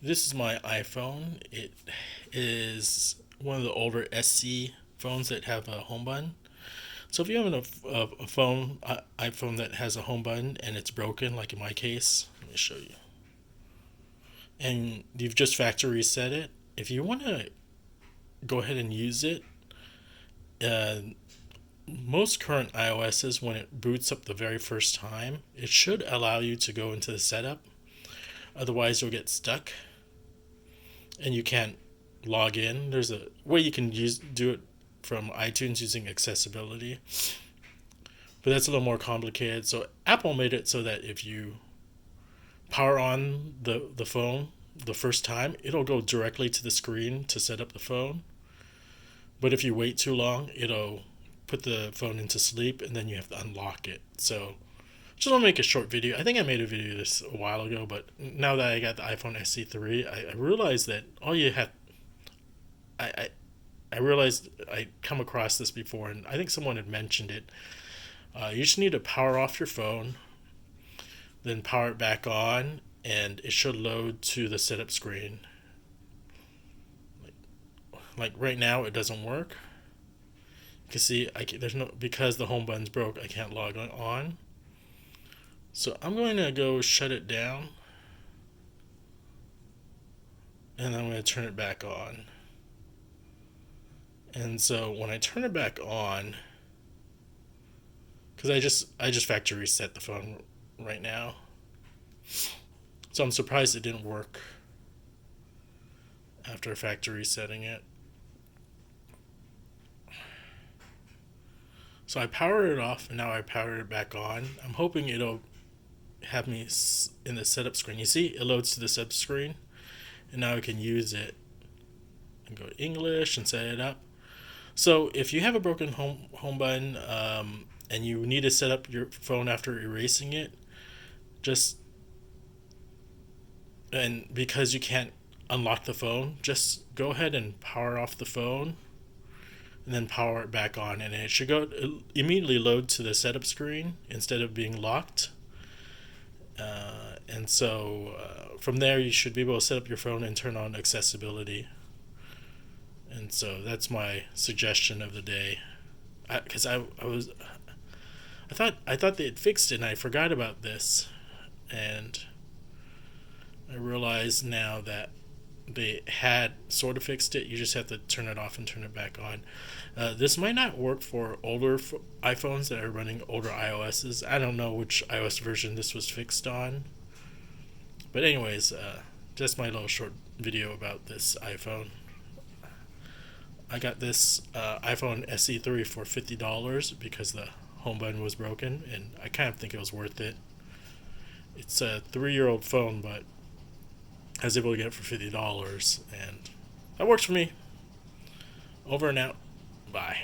This is my iPhone. It is one of the older SC phones that have a home button. So if you have a phone, iPhone that has a home button and it's broken, like in my case, let me show you. And you've just factory reset it. If you want to go ahead and use it, uh, most current iOSs, when it boots up the very first time, it should allow you to go into the setup. Otherwise, you'll get stuck and you can't log in. There's a way you can do it from iTunes using accessibility, but that's a little more complicated. So Apple made it so that if you power on the phone the first time, it'll go directly to the screen to set up the phone. But if you wait too long, it'll put the phone into sleep and then you have to unlock it. So just want to make a short video. I think I made a video this a while ago, but now that I got the iPhone SE3, I realized that all you have, I, I, I realized I come across this before, and I think someone had mentioned it. You just need to power off your phone, then power it back on, and it should load to the setup screen. Like right now, it doesn't work. You can see there's no, because the home button's broke, I can't log on. So I'm going to go shut it down, and I'm going to turn it back on. And so when I turn it back on, because I just factory reset the phone right now, so I'm surprised it didn't work after factory resetting it. So I powered it off, and now I powered it back on. I'm hoping it'll have me in the setup screen. You see, it loads to the setup screen, and now I can use it and go to English and set it up. So if you have a broken home button, and you need to set up your phone after erasing it, just and because you can't unlock the phone, just go ahead and power off the phone and then power it back on, and it should go immediately load to the setup screen instead of being locked. And so from there, you should be able to set up your phone and turn on accessibility. And so that's my suggestion of the day. Because I thought they had fixed it, and I forgot about this, and I realize now that they had sort of fixed it. You just have to turn it off and turn it back on. This might not work for older iPhones that are running older iOSs. I don't know which iOS version this was fixed on. But anyways, just my little short video about this iPhone. I got this iPhone SE3 for $50 because the home button was broken, and I kind of think it was worth it. It's a 3-year-old phone, but I was able to get it for $50, and that works for me. Over and out. Bye.